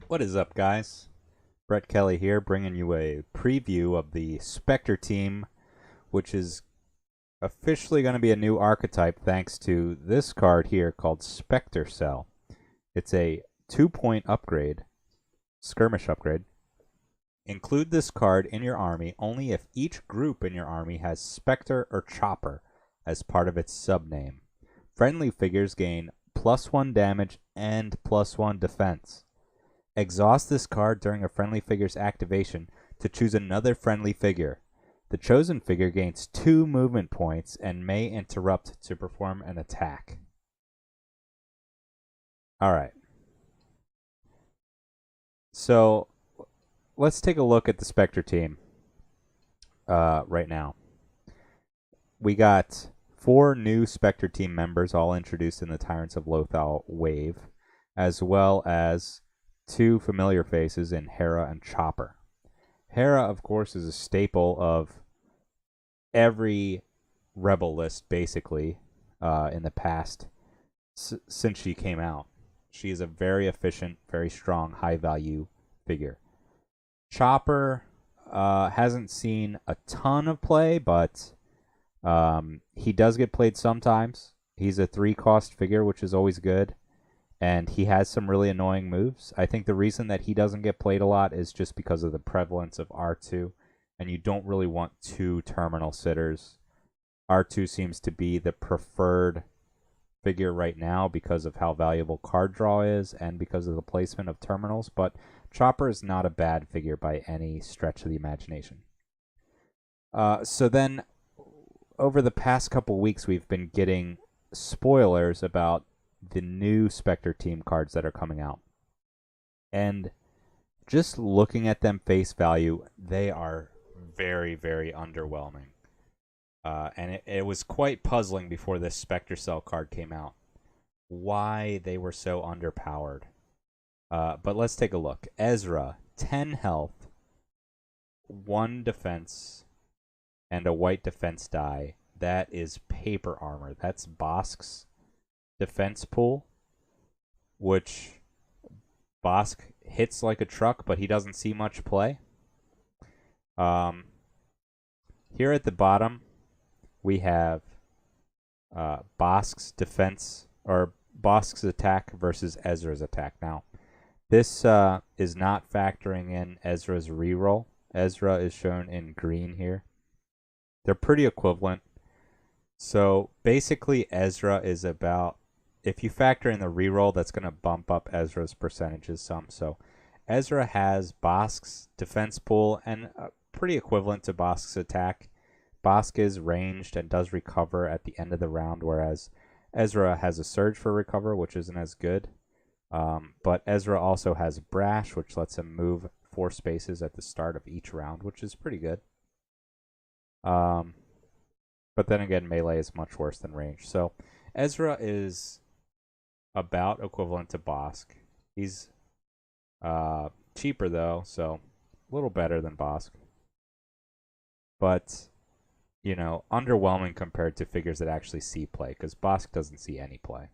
What is up, guys? Brett Kelly here, bringing you a preview of the Spectre team, which is officially going to be a new archetype thanks to this card here called Spectre Cell. It's a 2-point upgrade, skirmish upgrade. Include this card in your army only if each group in your army has Spectre or Chopper as part of its subname. Friendly figures gain +1 damage and +1 defense. Exhaust this card during a friendly figure's activation to choose another friendly figure. The chosen figure gains 2 movement points and may interrupt to perform an attack. Alright. So, let's take a look at the Spectre team right now. We got 4 new Spectre team members, all introduced in the Tyrants of Lothal wave, as well as 2 familiar faces in Hera and Chopper. Hera, of course, is a staple of every Rebel list, basically, in the past, since she came out. She is a very efficient, very strong, high-value figure. Chopper hasn't seen a ton of play, but he does get played sometimes. He's a 3-cost figure, which is always good. And he has some really annoying moves. I think the reason that he doesn't get played a lot is just because of the prevalence of R2. And you don't really want 2 terminal sitters. R2 seems to be the preferred figure right now because of how valuable card draw is and because of the placement of terminals. But Chopper is not a bad figure by any stretch of the imagination. So then, over the past couple weeks, we've been getting spoilers about the new Spectre team cards that are coming out. And just looking at them face value, they are very, very underwhelming. And it was quite puzzling before this Spectre Cell card came out, why they were so underpowered. But let's take a look. Ezra, 10 health, 1 defense, and a white defense die. That is paper armor. That's Bosk's defense pool, which Bosk hits like a truck, but he doesn't see much play. Here at the bottom, we have Bosk's defense, or Bosk's attack versus Ezra's attack. Now, this is not factoring in Ezra's reroll. Ezra is shown in green here. They're pretty equivalent. So basically, Ezra is about, if you factor in the reroll, that's going to bump up Ezra's percentages some. So Ezra has Bosk's defense pool and pretty equivalent to Bosk's attack. Bosk is ranged and does recover at the end of the round, whereas Ezra has a surge for recover, which isn't as good. But Ezra also has Brash, which lets him move 4 spaces at the start of each round, which is pretty good. But then again, melee is much worse than range. So Ezra is about equivalent to Bosk. He's cheaper, though, so a little better than Bosk. But, you know, underwhelming compared to figures that actually see play, because Bosk doesn't see any play.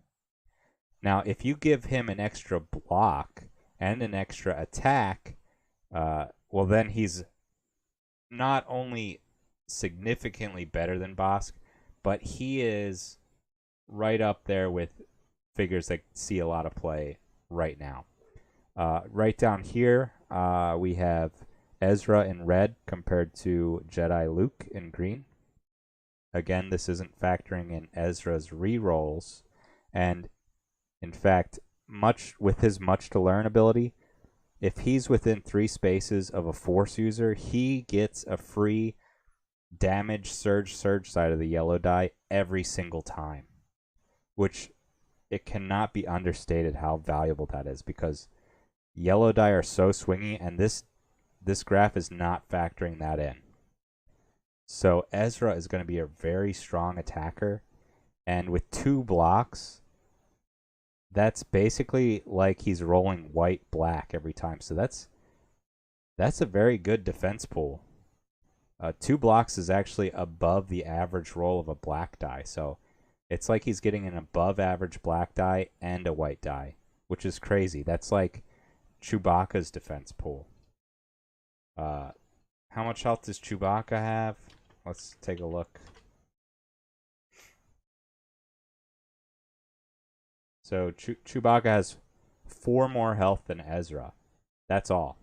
Now, if you give him an extra block and an extra attack, well, then he's not only significantly better than Bosk, but he is right up there with figures that see a lot of play right now. Right down here, we have Ezra in red compared to Jedi Luke in green. Again, this isn't factoring in Ezra's rerolls, and in fact, with his much to learn ability, if he's within 3 spaces of a Force user, he gets a free damage surge side of the yellow die every single time, which it cannot be understated how valuable that is, because yellow die are so swingy, and this graph is not factoring that in. So Ezra is going to be a very strong attacker, and with 2 blocks, that's basically like he's rolling white black every time. So that's a very good defense pool. 2 blocks is actually above the average roll of a black die, so it's like he's getting an above average black die and a white die, which is crazy. That's like Chewbacca's defense pool. How much health does Chewbacca have? Let's take a look. So Chewbacca has 4 more health than Ezra. That's all.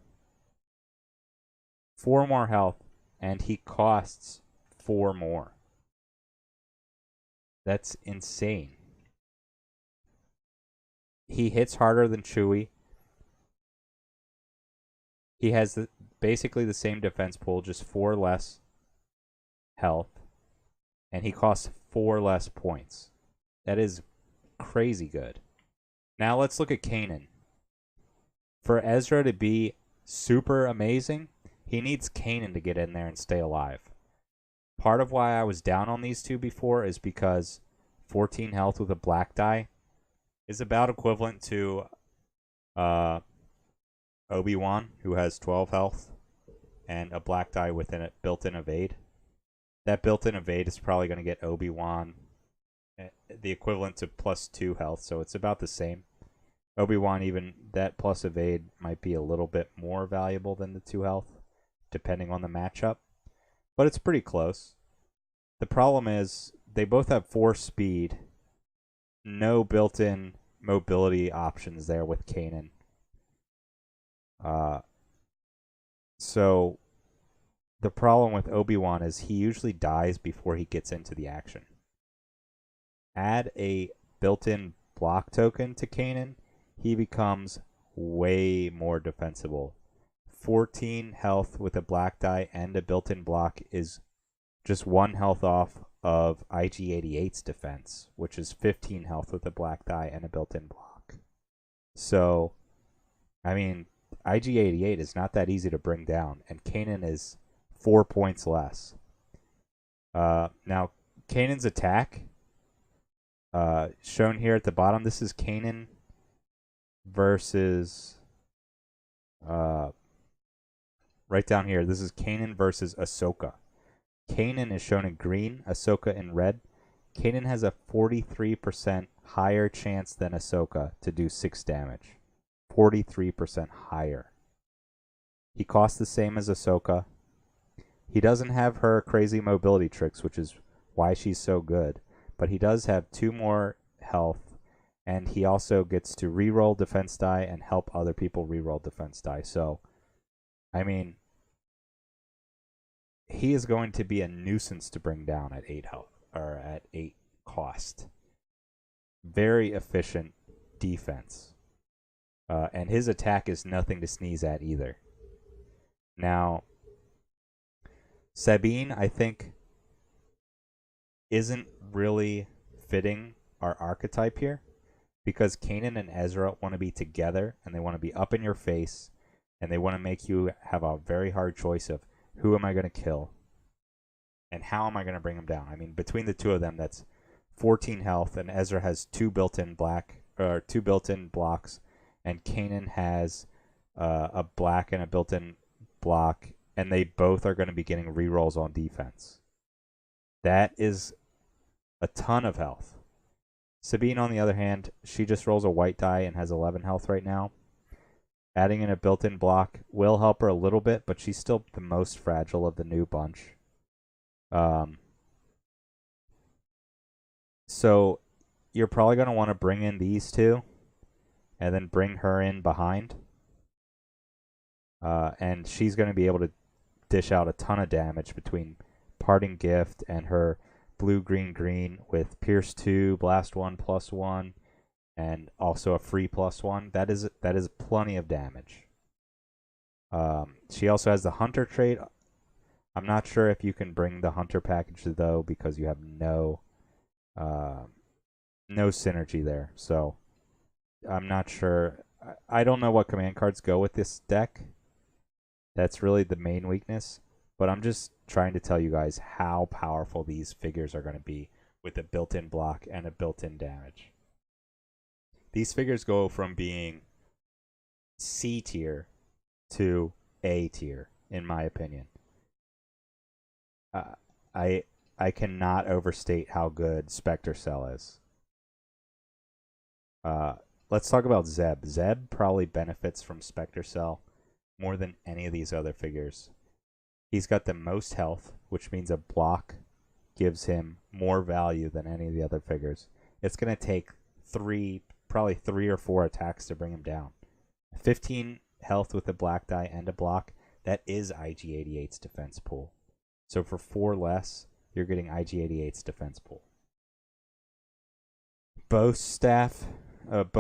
4 more health, and he costs 4 more. That's insane. He hits harder than Chewie. He has basically the same defense pool, just 4 less health, and he costs 4 less points. That is crazy good. Now let's look at Kanan. For Ezra to be super amazing, he needs Kanan to get in there and stay alive. Part of why I was down on these two before is because 14 health with a black die is about equivalent to Obi-Wan, who has 12 health, and a black die with a built-in evade. That built-in evade is probably going to get Obi-Wan the equivalent to +2 health, so it's about the same. Obi-Wan, even that plus evade might be a little bit more valuable than the 2 health, depending on the matchup. But it's pretty close. The problem is they both have 4 speed. No built-in mobility options there with Kanan. So the problem with Obi-Wan is he usually dies before he gets into the action. Add a built-in block token to Kanan, he becomes way more defensible. 14 health with a black die and a built-in block is just 1 health off of IG-88's defense, which is 15 health with a black die and a built-in block. So, I mean, IG-88 is not that easy to bring down, and Kanan is 4 points less. Now, Kanan's attack, shown here at the bottom, this is Kanan versus... right down here, this is Kanan versus Ahsoka. Kanan is shown in green, Ahsoka in red. Kanan has a 43% higher chance than Ahsoka to do 6 damage. 43% higher. He costs the same as Ahsoka. He doesn't have her crazy mobility tricks, which is why she's so good. But he does have 2 more health, and he also gets to reroll defense die and help other people reroll defense die. So, I mean, he is going to be a nuisance to bring down at 8 health or at 8 cost. Very efficient defense. And his attack is nothing to sneeze at either. Now, Sabine, I think, isn't really fitting our archetype here because Kanan and Ezra want to be together and they want to be up in your face and they want to make you have a very hard choice of who am I going to kill and how am I going to bring him down. I mean, between the two of them, that's 14 health, and Ezra has 2 built-in blocks, and Kanan has a black and a built-in block, and they both are going to be getting rerolls on defense. That is a ton of health. Sabine, on the other hand, she just rolls a white die and has 11 health right now. Adding in a built-in block will help her a little bit, but she's still the most fragile of the new bunch. So you're probably going to want to bring in these two and then bring her in behind. And she's going to be able to dish out a ton of damage between Parting Gift and her blue-green-green with Pierce 2, Blast 1, +1, and also a free +1. That is plenty of damage. She also has the Hunter trait. I'm not sure if you can bring the Hunter package, though, because you have no synergy there. So I'm not sure. I don't know what command cards go with this deck. That's really the main weakness. But I'm just trying to tell you guys how powerful these figures are going to be with a built-in block and a built-in damage. These figures go from being C tier to A tier, in my opinion. I cannot overstate how good Spectre Cell is. let's talk about Zeb. Zeb probably benefits from Spectre Cell more than any of these other figures. He's got the most health, which means a block gives him more value than any of the other figures. It's going to take probably three or four attacks to bring him down. 15 health with a black die and a block, that is IG-88's defense pool. So for 4 less, you're getting IG-88's defense pool. Bow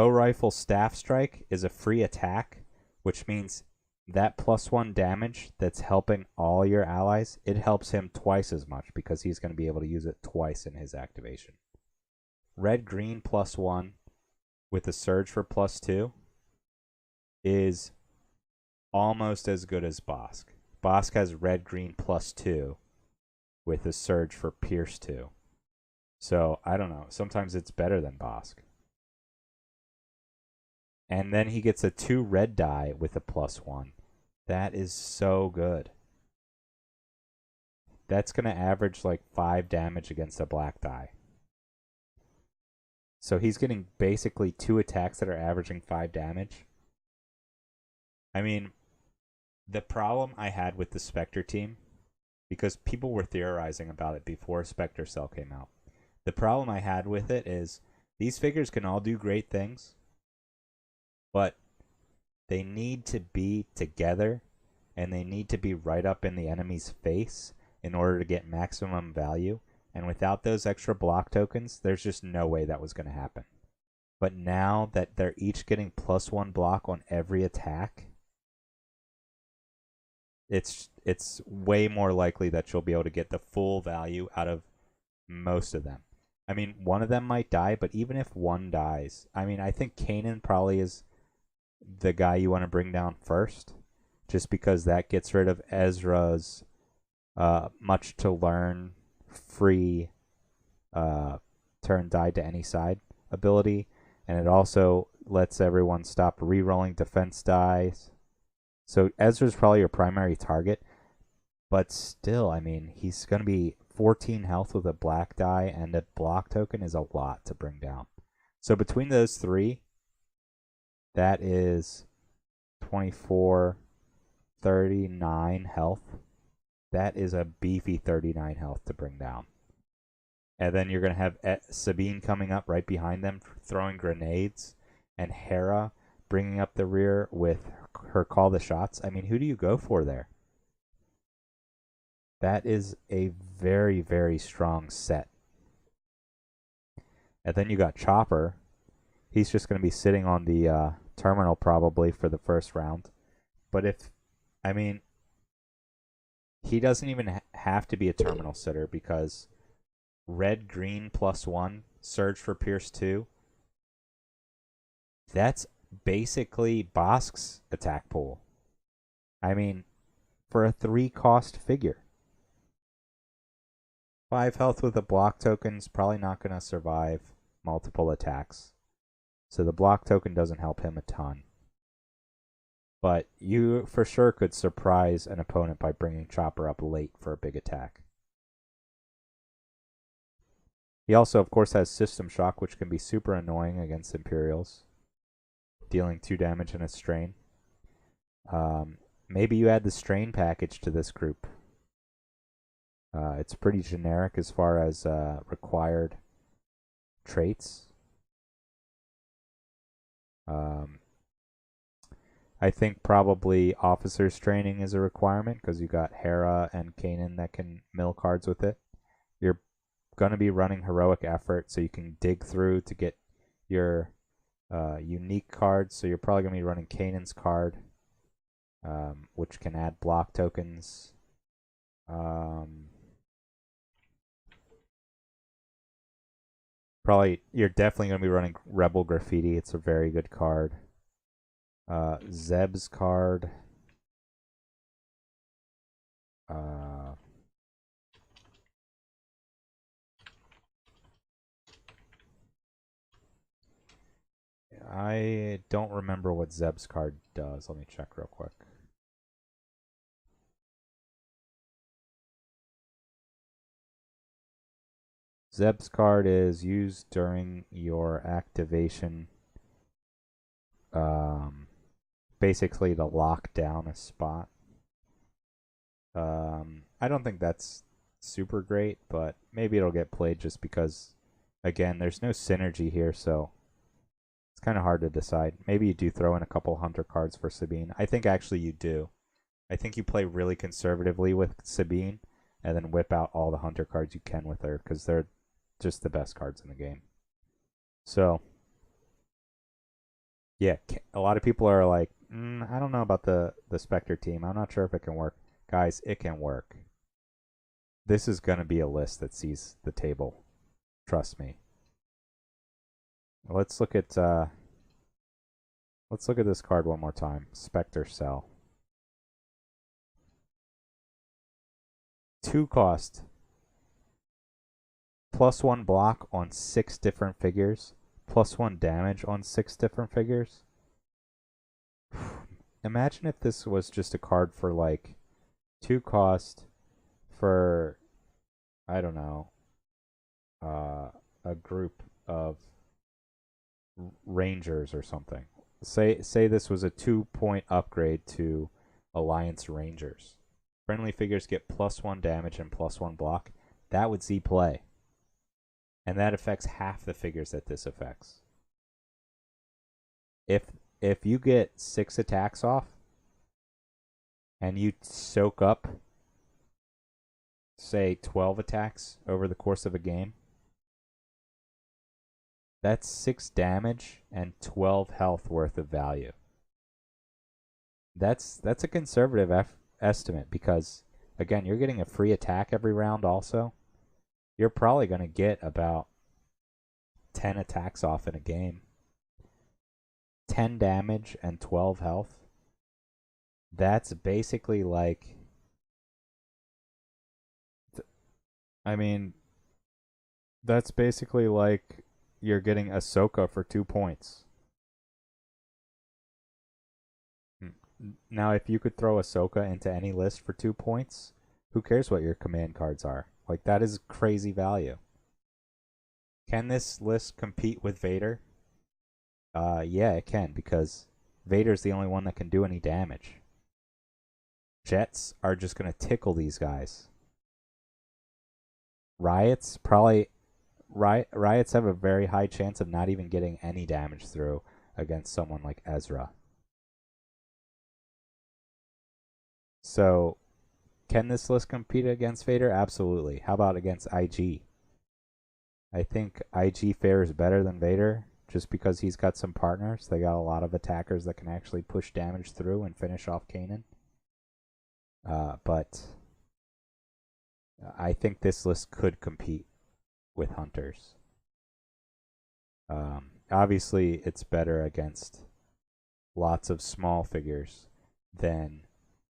rifle staff strike is a free attack, which means that +1 damage that's helping all your allies, it helps him twice as much because he's going to be able to use it twice in his activation. Red-green +1 with a surge for +2 is almost as good as Bosk. Bosk has red-green +2 with a surge for Pierce 2. So, I don't know. Sometimes it's better than Bosk. And then he gets a 2 red die with a +1. That is so good. That's going to average like 5 damage against a black die. So he's getting basically 2 attacks that are averaging 5 damage. I mean, the problem I had with the Spectre team, because people were theorizing about it before Spectre Cell came out. The problem I had with it is these figures can all do great things, but they need to be together and they need to be right up in the enemy's face in order to get maximum value. And without those extra block tokens, there's just no way that was going to happen. But now that they're each getting +1 block on every attack, it's way more likely that you'll be able to get the full value out of most of them. I mean, one of them might die, but even if one dies, I mean, I think Kanan probably is the guy you want to bring down first, just because that gets rid of Ezra's much to learn free turn die to any side ability, and it also lets everyone stop re-rolling defense dice. So Ezra's probably your primary target, but still, I mean, he's going to be 14 health with a black die and a block token is a lot to bring down. So between those three, that is 24, 39 health. That is a beefy 39 health to bring down. And then you're going to have Sabine coming up right behind them, throwing grenades, and Hera bringing up the rear with her call the shots. I mean, who do you go for there? That is a very, very strong set. And then you got Chopper. He's just going to be sitting on the terminal probably for the first round. But he doesn't even have to be a terminal sitter because red-green +1, surge for Pierce 2, that's basically Bosk's attack pool. I mean, for a 3-cost figure. 5 health with a block token's probably not going to survive multiple attacks. So the block token doesn't help him a ton. But you for sure could surprise an opponent by bringing Chopper up late for a big attack. He also, of course, has System Shock, which can be super annoying against Imperials, dealing 2 damage in a strain. Maybe you add the strain package to this group. It's pretty generic as far as required traits. I think probably Officer's Training is a requirement because you got Hera and Kanan that can mill cards with it. You're going to be running Heroic Effort so you can dig through to get your unique cards. So you're probably going to be running Kanan's card, which can add block tokens. You're definitely going to be running Rebel Graffiti. It's a very good card. Zeb's card. I don't remember what Zeb's card does. Let me check real quick. Zeb's card is used during your activation um, basically to lock down a spot. I don't think that's super great, but maybe it'll get played just because, again, there's no synergy here, so it's kind of hard to decide. Maybe you do throw in a couple Hunter cards for Sabine. I think actually you do. I think you play really conservatively with Sabine and then whip out all the Hunter cards you can with her because they're just the best cards in the game. So, yeah, a lot of people are like, I don't know about the Spectre team. I'm not sure if it can work. Guys, it can work. This is going to be a list that sees the table. Trust me. Let's look at this card one more time. Spectre Cell. 2 cost. +1 block on 6 different figures. +1 damage on 6 different figures. Imagine if this was just a card for like 2 cost for, I don't know, a group of rangers or something. Say this was a 2-point upgrade to Alliance Rangers. Friendly figures get +1 damage and +1 block. That would see play. And that affects half the figures that this affects. If you get 6 attacks off and you soak up, say, 12 attacks over the course of a game, that's 6 damage and 12 health worth of value. That's a conservative estimate because, again, you're getting a free attack every round also. You're probably going to get about 10 attacks off in a game. 10 damage and 12 health. That's basically like... I mean, that's basically like you're getting Ahsoka for 2 points. Now, if you could throw Ahsoka into any list for 2 points, who cares what your command cards are? Like, that is crazy value. Can this list compete with Vader? Yeah, it can, because Vader's the only one that can do any damage. Jets are just going to tickle these guys. Riots have a very high chance of not even getting any damage through against someone like Ezra. So, can this list compete against Vader? Absolutely. How about against IG? I think IG fares better than Vader just because he's got some partners. They got a lot of attackers that can actually push damage through and finish off Kanan. But I think this list could compete with Hunters. Obviously, it's better against lots of small figures than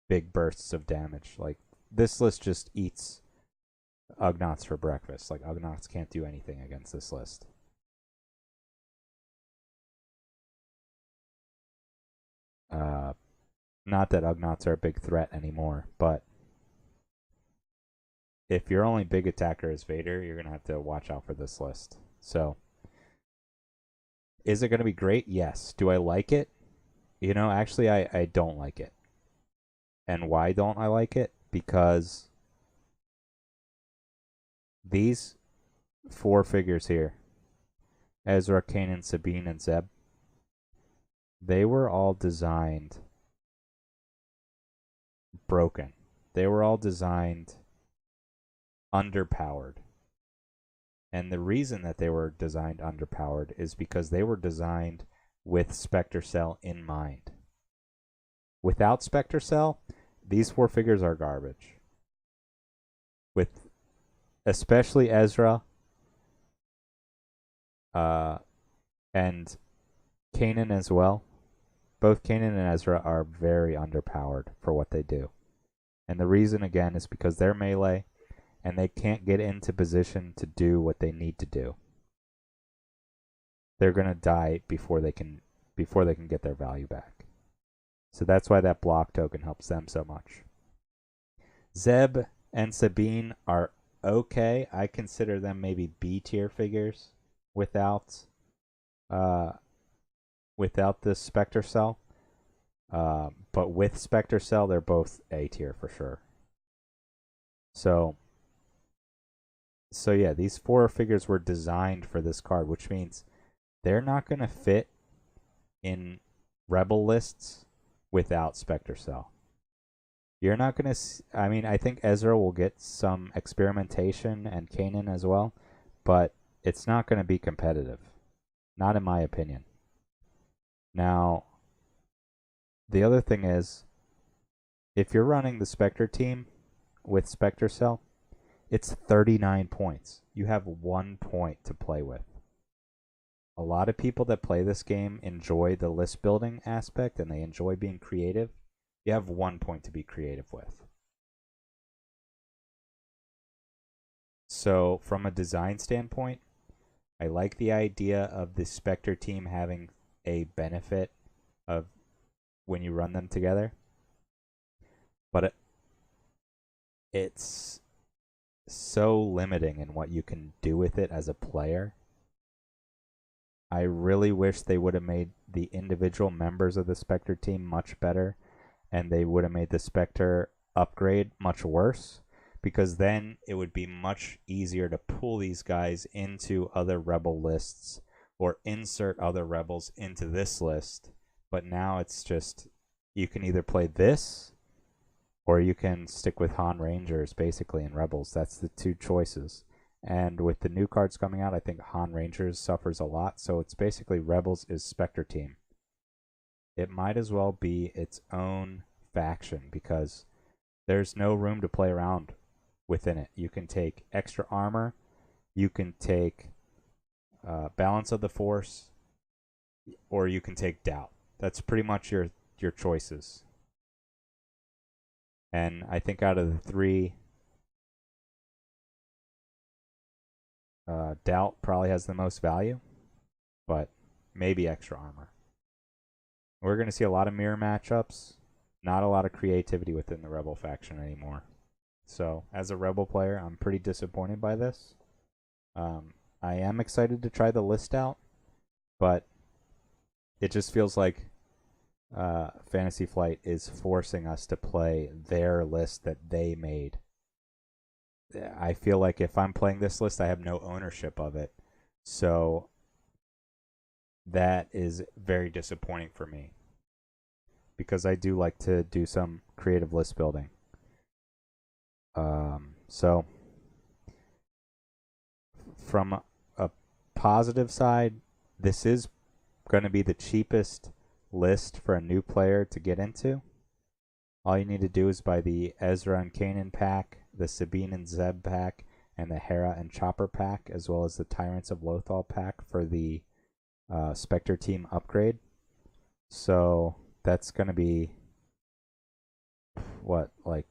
big bursts of damage. Like, this list just eats Ugnaughts for breakfast. Like, Ugnaughts can't do anything against this list. Not that Ugnaughts are a big threat anymore, but if your only big attacker is Vader, you're going to have to watch out for this list. So, is it going to be great? Yes. Do I like it? You know, actually, I don't like it. And why don't I like it? Because these 4 figures here, Ezra, Kanan, Sabine, and Zeb, they were all designed broken. They were all designed underpowered. And the reason that they were designed underpowered is because they were designed with Spectre Cell in mind. Without Spectre Cell, these 4 figures are garbage. With especially Ezra and Kanan as well. Both Kanan and Ezra are very underpowered for what they do. And the reason, again, is because they're melee and they can't get into position to do what they need to do. They're going to die before they can get their value back. So that's why that block token helps them so much. Zeb and Sabine are okay. I consider them maybe B tier figures without without this Spectre Cell. But with Spectre Cell, they're both A tier for sure. So yeah, these 4 figures were designed for this card, which means they're not going to fit in Rebel lists without Spectre Cell. You're not going to... I mean, I think Ezra will get some experimentation and Kanan as well, but it's not going to be competitive. Not in my opinion. Now, the other thing is, if you're running the Spectre team with Spectre Cell, it's 39 points. You have 1 point to play with. A lot of people that play this game enjoy the list building aspect and they enjoy being creative. You have 1 point to be creative with. So from a design standpoint, I like the idea of the Spectre team having a benefit of when you run them together. But it's so limiting in what you can do with it as a player. I really wish they would have made the individual members of the Spectre team much better, and they would have made the Spectre upgrade much worse, because then it would be much easier to pull these guys into other Rebel lists or insert other Rebels into this list. But now it's just, you can either play this or you can stick with Han Rangers basically in Rebels. That's the 2 choices. And with the new cards coming out, I think Han Rangers suffers a lot. So it's basically Rebels is Spectre team. It might as well be its own faction because there's no room to play around within it. You can take extra armor. You can take balance of the force. Or you can take doubt. That's pretty much your choices. And I think out of the 3, doubt probably has the most value, but maybe extra armor. We're going to see a lot of mirror matchups, not a lot of creativity within the Rebel faction anymore. So as a Rebel player, I'm pretty disappointed by this. I am excited to try the list out, but it just feels like Fantasy Flight is forcing us to play their list that they made. I feel like if I'm playing this list, I have no ownership of it. So that is very disappointing for me, because I do like to do some creative list building. So from a positive side, this is going to be the cheapest list for a new player to get into. All you need to do is buy the Ezra and Kanan pack, the Sabine and Zeb pack, and the Hera and Chopper pack, as well as the Tyrants of Lothal pack for the Spectre team upgrade. So that's going to be, what, like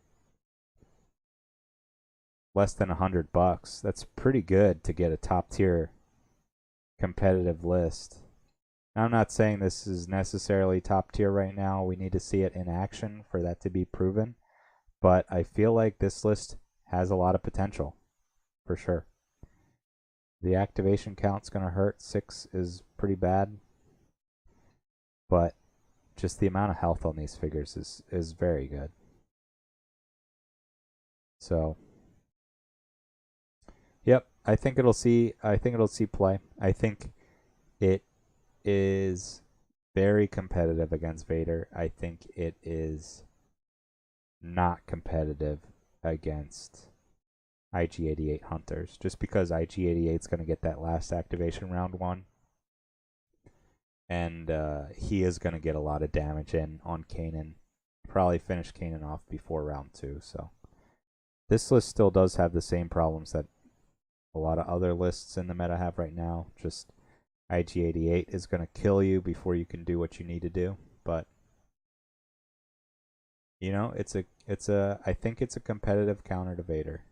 less than $100. That's pretty good to get a top tier competitive list. Now, I'm not saying this is necessarily top tier right now. We need to see it in action for that to be proven. But I feel like this list has a lot of potential, for sure. The activation count's going to hurt. 6 is pretty bad. But just the amount of health on these figures is very good. So, yep, I think it'll see play. I think it is very competitive against Vader. I think it is not competitive against IG-88 Hunters, just because IG-88 is going to get that last activation round 1. And he is going to get a lot of damage in on Kanan. Probably finish Kanan off before round 2. So this list still does have the same problems that a lot of other lists in the meta have right now. Just IG-88 is going to kill you before you can do what you need to do. But you know, I think it's a competitive counter to Vader.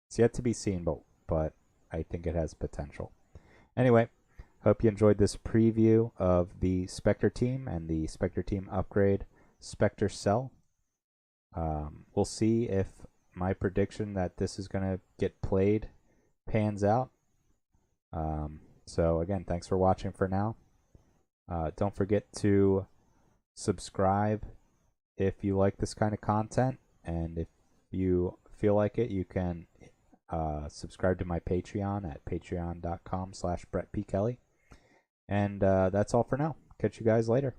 It's yet to be seen, but I think it has potential. Anyway, hope you enjoyed this preview of the Spectre team and the Spectre team upgrade Spectre Cell. We'll see if my prediction that this is going to get played pans out. So again, thanks for watching for now. Don't forget to subscribe if you like this kind of content, and if you feel like it, you can subscribe to my Patreon at patreon.com/Brett P. Kelly. And that's all for now. Catch you guys later.